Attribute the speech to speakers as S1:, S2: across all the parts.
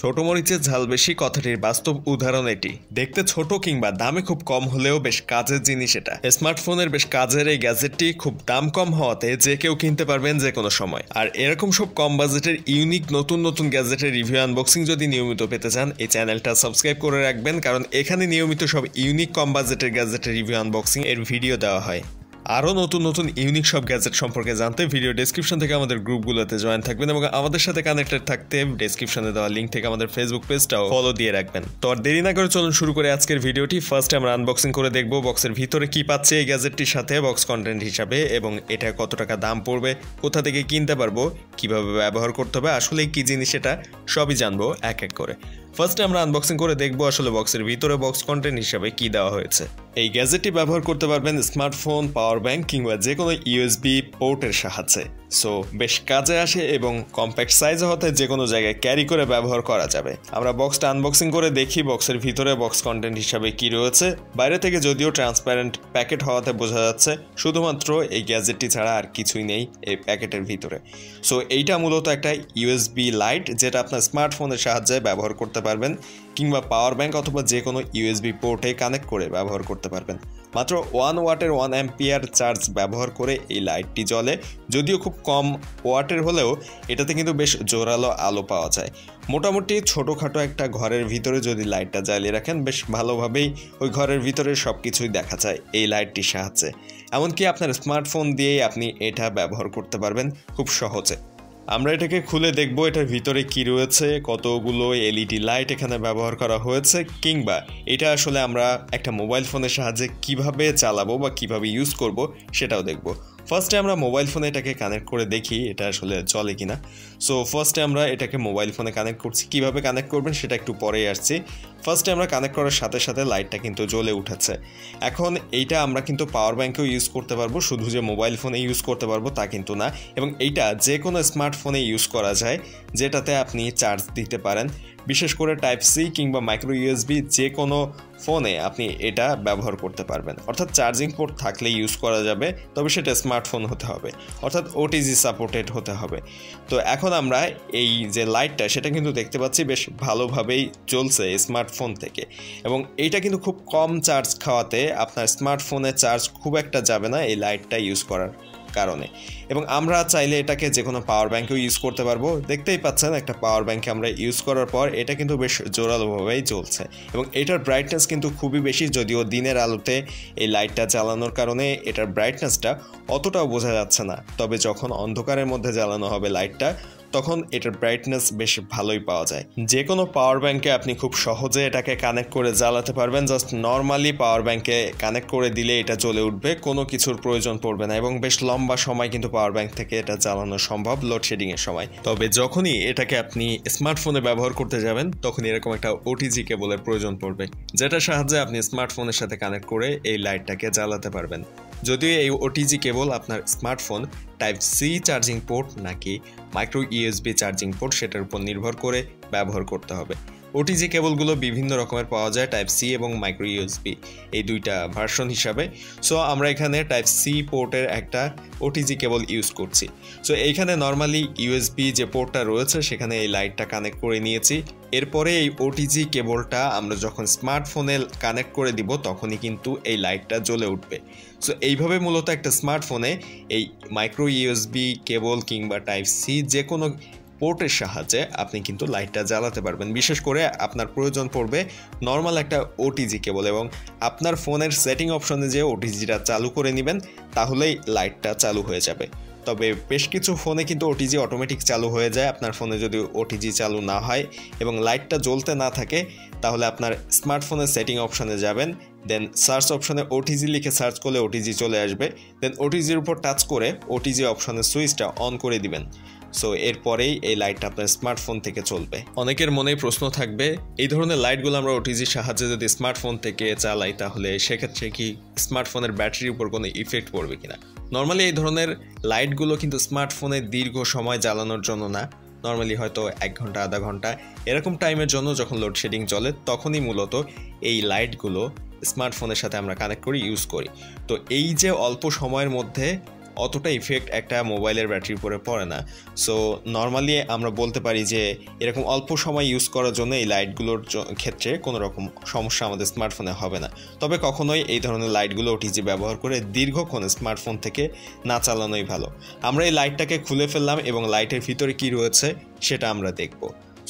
S1: ছোট মরিচের ঝাল বেশি কথাটির বাস্তব উদাহরণ এটি। দেখতে ছোট কিংবা দামে খুব কম হলেও বেশ কাজের জিনিস এটা। স্মার্টফোনের বেশ কাজের এই গ্যাজেটটি খুব দাম কম হওয়াতে যে কেউ কিনতে পারবেন যে কোনো সময়। আর এরকম সব কম বাজেটের ইউনিক নতুন নতুন গ্যাজেটের রিভিউ আনবক্সিং যদি নিয়মিত পেতে চান, এই চ্যানেলটা সাবস্ক্রাইব করে রাখবেন, কারণ এখানে নিয়মিত সব ইউনিক কম বাজেটের গ্যাজেটের রিভিউ আনবক্সিং এর ভিডিও দেওয়া হয়। আরও নতুন নতুন ইউনিক সব গ্যাজেট সম্পর্কে জানতে ভিডিও ডেসক্রিপশন থেকে আমাদের গ্রুপগুলোতে জয়েন থাকবেন এবং আমাদের সাথে কানেক্টেড থাকতে ডেসক্রিপশনে দেওয়া লিঙ্ক থেকে আমাদের ফেসবুক পেজটাও ফলো দিয়ে রাখবেন। তো আর দেরি না করে চলুন শুরু করে আজকের ভিডিওটি। ফার্স্টে আমরা আনবক্সিং করে দেখব বক্সের ভিতরে কি পাচ্ছে এই গ্যাজেটটির সাথে বক্স কন্টেন্ট হিসাবে, এবং এটা কত টাকা দাম পড়বে, কোথা থেকে কিনতে পারবো, কিভাবে ব্যবহার করতে হবে, আসলে কি জিনিস এটা সবই জানবো এক এক করে। ফার্স্টে আমরা আনবক্সিং করে দেখবো আসলে বক্সের ভিতরে বক্স কন্টেন্ট হিসাবে কি দেওয়া হয়েছে। এই গ্যাজেটটি ব্যবহার করতে পারবেন স্মার্টফোন, পাওয়ার ব্যাংক কিংবা যে কোনো ইউএসবি পোর্টের সাহায্যে। সো বেশ কাজে আসে এবং কম্প্যাক্ট সাইজ হতে যে কোনো জায়গায় ক্যারি করে ব্যবহার করা যাবে। আমরা বক্সটা আনবক্সিং করে দেখি বক্সের ভিতরে বক্স কন্টেন্ট হিসাবে কি রয়েছে। বাইরে থেকে যদিও ট্রান্সপারেন্ট প্যাকেট হওয়াতে বোঝা যাচ্ছে শুধুমাত্র এই গ্যাজেটটি ছাড়া আর কিছুই নেই এই প্যাকেটের ভিতরে। সো এইটা মূলত একটা ইউএসবি লাইট, যেটা আপনার স্মার্টফোনের সাহায্যে ব্যবহার করতে পারবেন কিংবা পাওয়ার ব্যাংক অথবা যে কোনো ইউএসবি পোর্টে কানেক্ট করে ব্যবহার করতে পারবেন। মাত্র 1 ওয়াটের 1 অ্যাম্পিয়ার চার্জ ব্যবহার করে এই লাইটটি জ্বলে। যদিও খুব কম ওয়াটের হলেও এটাতে কিন্তু বেশ জোরালো আলো পাওয়া যায়। মোটামুটি ছোটোখাটো একটা ঘরের ভিতরে যদি লাইটটা জ্বালিয়ে রাখেন, বেশ ভালোভাবেই ওই ঘরের ভিতরে সব কিছুই দেখা যায় এই লাইটটির সাহায্যে। এমনকি আপনার স্মার্টফোন দিয়েই আপনি এটা ব্যবহার করতে পারবেন খুব সহজে। আমরা এটাকে খুলে দেখব এটার ভিতরে কি রয়েছে, কতগুলো এলইডি লাইট এখানে ব্যবহার করা হয়েছে, কিংবা এটা আসলে আমরা একটা মোবাইল ফোনের সাহায্যে কিভাবে চালাবো বা কিভাবে ইউজ করব সেটাও দেখব। ফার্স্টে আমরা মোবাইল ফোনে এটাকে কানেক্ট করে দেখি এটা আসলে চলে কিনা। সো ফার্স্টে আমরা এটাকে মোবাইল ফোনে কানেক্ট করছি। কিভাবে কানেক্ট করবেন সেটা একটু পরেই আসছি। ফার্স্টে আমরা কানেক্ট করার সাথে সাথে লাইটটা কিন্তু জ্বলে উঠেছে। এখন এইটা আমরা কিন্তু পাওয়ার ব্যাংকেও ইউজ করতে পারবো, শুধু যে মোবাইল ফোনে ইউজ করতে পারবো তা কিন্তু না। এবং এইটা যে কোনো স্মার্টফোনে ইউজ করা যায়, যেটাতে আপনি চার্জ দিতে পারেন। বিশেষ করে টাইপ সি কিংবা মাইক্রো ইউএসবি যে কোনো ফোনে আপনি এটা ব্যবহার করতে পারবেন। অর্থাৎ চার্জিং পোর্ট থাকলে ইউজ করা যাবে, তবে সেটা স্মার্টফোন হতে হবে, অর্থাৎ ওটিজি সাপোর্টেড হতে হবে। তো এখন আমরা এই যে লাইটটা সেটা কিন্তু দেখতে পাচ্ছি বেশ ভালোভাবেই জ্বলছে স্মার্টফোন থেকে, এবং এইটা কিন্তু খুব কম চার্জ খাওয়াতে আপনার স্মার্টফোনে চার্জ খুব একটা যাবে না এই লাইটটা ইউজ করার কারণে। এবং আমরা চাইলে এটাকে যে কোনো পাওয়ার ব্যাংকেও ইউজ করতে পারবো। দেখতেই পাচ্ছেন একটা পাওয়ার ব্যাংকে আমরা ইউজ করার পর এটা কিন্তু বেশ জোরালোভাবেই জ্বলছে, এবং এটার ব্রাইটনেস কিন্তু খুবই বেশি। যদিও দিনের আলোতে এই লাইটটা জ্বালানোর কারণে এটার ব্রাইটনেসটা অতটাও বোঝা যাচ্ছে না, তবে যখন অন্ধকারের মধ্যে জ্বালানো হবে লাইটটা তখন এটার ব্রাইটনেস বেশ ভালোই পাওয়া যায়। যে কোনো পাওয়ার ব্যাংকে আপনি খুব সহজে এটাকে কানেক্ট করে জ্বালাতে পারবেন। জাস্ট নর্মালি পাওয়ার ব্যাংকে কানেক্ট করে দিলে এটা জ্বলে উঠবে, কোনো কিছুর প্রয়োজন পড়বে না, এবং বেশ লম্বা সময় কিন্তু পাওয়ার ব্যাংক থেকে এটা জ্বালানো সম্ভব লোডশেডিংয়ের সময়। তবে যখনই এটাকে আপনি স্মার্টফোনে ব্যবহার করতে যাবেন তখন এরকম একটা ওটিজি কেবলের প্রয়োজন পড়বে, যেটার সাহায্যে আপনি স্মার্টফোনের সাথে কানেক্ট করে এই লাইটটাকে জ্বালাতে পারবেন। যদিও এই ওটিজি কেবল আপনার smartphone type C charging port নাকি মাইক্রো ইউএসবি চার্জিং পোর্ট সেটার উপর নির্ভর করে ব্যবহার করতে হবে। ওটিজি কেবলগুলো বিভিন্ন রকমের পাওয়া যায়, টাইপ সি এবং মাইক্রো ইউএসবি এই দুইটা ভার্সন হিসাবে। সো আমরা এখানে টাইপ সি পোর্টের একটা ওটিজি কেবল ইউজ করছি। সো এইখানে নর্মালি ইউএসবি যে পোর্টটা রয়েছে সেখানে এই লাইটটা কানেক্ট করে নিয়েছি। এরপরে এই ওটিজি কেবলটা আমরা যখন স্মার্টফোনে কানেক্ট করে দিব তখনই কিন্তু এই লাইটটা জ্বলে উঠবে। সো এইভাবে মূলত একটা স্মার্টফোনে এই মাইক্রো ইউএসবি কেবল কিংবা টাইপ সি যে কোনো পোর্টের সাহায্যে আপনি কিন্তু লাইটটা জ্বালাতে পারবেন। বিশেষ করে আপনার প্রয়োজন পড়বে নর্মাল একটা ওটিজি কেবল, এবং আপনার ফোনের সেটিং অপশনে যে ওটিজিটা চালু করে নেবেন তাহলেই লাইটটা চালু হয়ে যাবে। তবে বেশ কিছু ফোনে কিন্তু ওটিজি অটোমেটিক চালু হয়ে যায়। আপনার ফোনে যদি ওটিজি চালু না হয় এবং লাইটটা জ্বলতে না থাকে, তাহলে আপনার স্মার্টফোনের সেটিং অপশনে যাবেন, দেন সার্চ অপশনে ওটিজি লিখে সার্চ করলে ওটিজি চলে আসবে। দেন ওটিজির উপর টাচ করে ওটিজি অপশনের সুইচটা অন করে দিবেন। সো এরপরেই এই লাইটটা আপনার স্মার্টফোন থেকে চলবে। অনেকের মনেই প্রশ্ন থাকবে, এই ধরনের লাইটগুলো আমরা ওটিজির সাহায্যে যদি স্মার্টফোন থেকে চালাই তাহলে সেক্ষেত্রে কি স্মার্টফোনের ব্যাটারির উপর কোনো ইফেক্ট পড়বে কিনা। নর্মালি এই ধরনের লাইটগুলো কিন্তু স্মার্টফোনে দীর্ঘ সময় জ্বালানোর জন্য না, নর্মালি হয়তো 1 ঘন্টা আধা ঘন্টা এরকম টাইমের জন্য যখন লোডশেডিং চলে তখনই মূলত এই লাইটগুলো স্মার্টফোনের সাথে আমরা কানেক্ট করি, ইউজ করি। তো এই যে অল্প সময়ের মধ্যে অতটা ইফেক্ট একটা মোবাইলের ব্যাটারির উপরে পড়ে না। সো নর্মালি আমরা বলতে পারি যে এরকম অল্প সময় ইউজ করার জন্য এই লাইটগুলোর ক্ষেত্রে কোনো রকম সমস্যা আমাদের স্মার্টফোনে হবে না। তবে কখনোই এই ধরনের লাইটগুলো ওটিজি ব্যবহার করে দীর্ঘক্ষণ স্মার্টফোন থেকে না চালানোই ভালো। আমরা এই লাইটটাকে খুলে ফেললাম এবং লাইটের ভিতরে কি রয়েছে সেটা আমরা দেখব।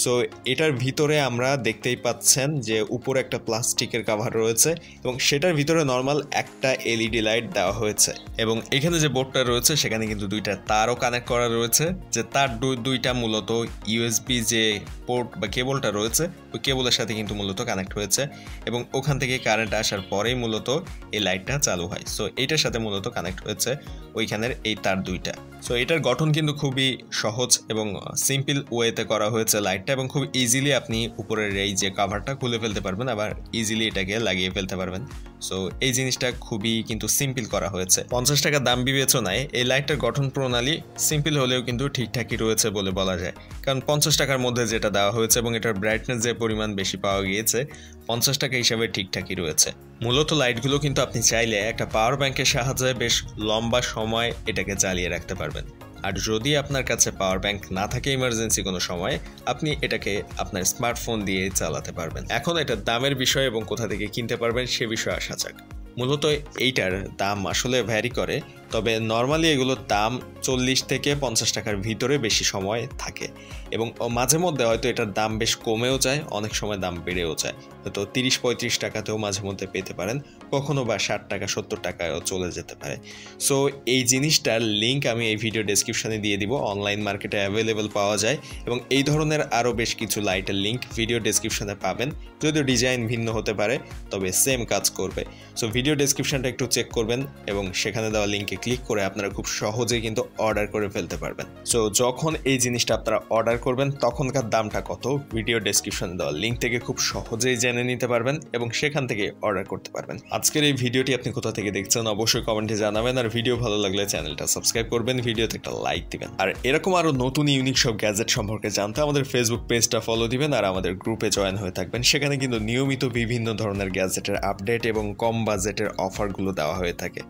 S1: সো এটার ভিতরে আমরা দেখতেই পাচ্ছেন যে উপরে একটা প্লাস্টিকের কভার রয়েছে এবং সেটার ভিতরে নর্মাল একটা এলইডি লাইট দেওয়া হয়েছে এবং এখানে যে বোর্ডটা রয়েছে সেখানে কিন্তু দুইটা তারও কানেক্ট করা রয়েছে, যে তার দুইটা মূলত ইউএসবি যে পোর্ট বা কেবলটা রয়েছে ওই কেবলের সাথে কিন্তু মূলত কানেক্ট হয়েছে এবং ওখান থেকে কারেন্ট আসার পরেই মূলত এই লাইটটা চালু হয়। সো এইটার সাথে মূলত কানেক্ট হয়েছে ওইখানের এই তার দুইটা। সো এটার গঠন কিন্তু খুবই সহজ এবং সিম্পল ওয়েতে করা হয়েছে লাইটটা, এবং খুব ইজিলি আপনি উপরের এই যে কভারটা খুলে ফেলতে পারবেন, আবার ইজিলি এটাকে লাগিয়ে ফেলতে পারবেন। সো এই জিনিসটা খুবই কিন্তু সিম্পল করা হয়েছে। 50 টাকা দাম বিবেচনায় এই লাইটটার গঠন প্রণালী সিম্পল হলেও কিন্তু ঠিকঠাকই রয়েছে বলে বলা যায়, কারণ 50 টাকার মধ্যে যেটা দেওয়া হয়েছে এবং এটার ব্রাইটনেস যে পরিমাণ বেশি পাওয়া গিয়েছে 50 টাকা হিসাবে ঠিকঠাকই রয়েছে। মূলত লাইটগুলো কিন্তু আপনি চাইলে একটা পাওয়ার ব্যাংকের সাহায্যে বেশ লম্বা সময় এটাকে চালিয়ে রাখতে পারবেন। আর যদি আপনার কাছে পাওয়ার ব্যাংক না থাকে ইমার্জেন্সি কোনো সময়, আপনি এটাকে আপনার স্মার্টফোন দিয়ে চালাতে পারবেন। এখন এটার দামের বিষয় এবং কোথা থেকে কিনতে পারবেন সে বিষয়ে আসা যাক। মূলত এইটার দাম আসলে ভ্যারি করে, তবে নর্মালি এগুলোর দাম 40 থেকে 50 টাকার ভিতরে বেশি সময় থাকে এবং মাঝে মধ্যে হয়তো এটার দাম বেশ কমেও যায়, অনেক সময় দাম বেড়েও যায়, হয়তো 30-35 টাকাতেও মাঝে মধ্যে পেতে পারেন, কখনো বা 60 টাকা 70 টাকায়ও চলে যেতে পারে। সো এই জিনিসটার লিঙ্ক আমি এই ভিডিও ডেসক্রিপশনে দিয়ে দিব। অনলাইন মার্কেটে অ্যাভেলেবল পাওয়া যায় এবং এই ধরনের আরও বেশ কিছু লাইটের লিঙ্ক ভিডিও ডেসক্রিপশনে পাবেন, যদিও ডিজাইন ভিন্ন হতে পারে তবে সেম কাজ করবে। সো ভিডিও ডেসক্রিপশনটা একটু চেক করবেন এবং সেখানে দেওয়া লিঙ্কে ক্লিক করে আপনারা খুব সহজেই কিন্তু অর্ডার করে ফেলতে পারবেন। সো যখন এই জিনিসটা আপনারা অর্ডার করবেন তখনকার দামটা কত ভিডিও ডেসক্রিপশনে দেওয়া লিঙ্ক থেকে খুব সহজেই জেনে নিতে পারবেন এবং সেখান থেকে অর্ডার করতে পারবেন। আজকের এই ভিডিওটি আপনি কোথা থেকে দেখছেন অবশ্যই কমেন্টে জানাবেন, আর ভিডিও ভালো লাগলে চ্যানেলটা সাবস্ক্রাইব করবেন, ভিডিওতে একটা লাইক দিবেন। আর এরকম আরও নতুন ইউনিক সব গ্যাজেট সম্পর্কে জানতে আমাদের ফেসবুক পেজটা ফলো দিবেন আর আমাদের গ্রুপে জয়েন হয়ে থাকবেন। সেখানে কিন্তু নিয়মিত বিভিন্ন ধরনের গ্যাজেটের আপডেট এবং কম বাজেটের অফারগুলো দেওয়া হয়ে থাকে।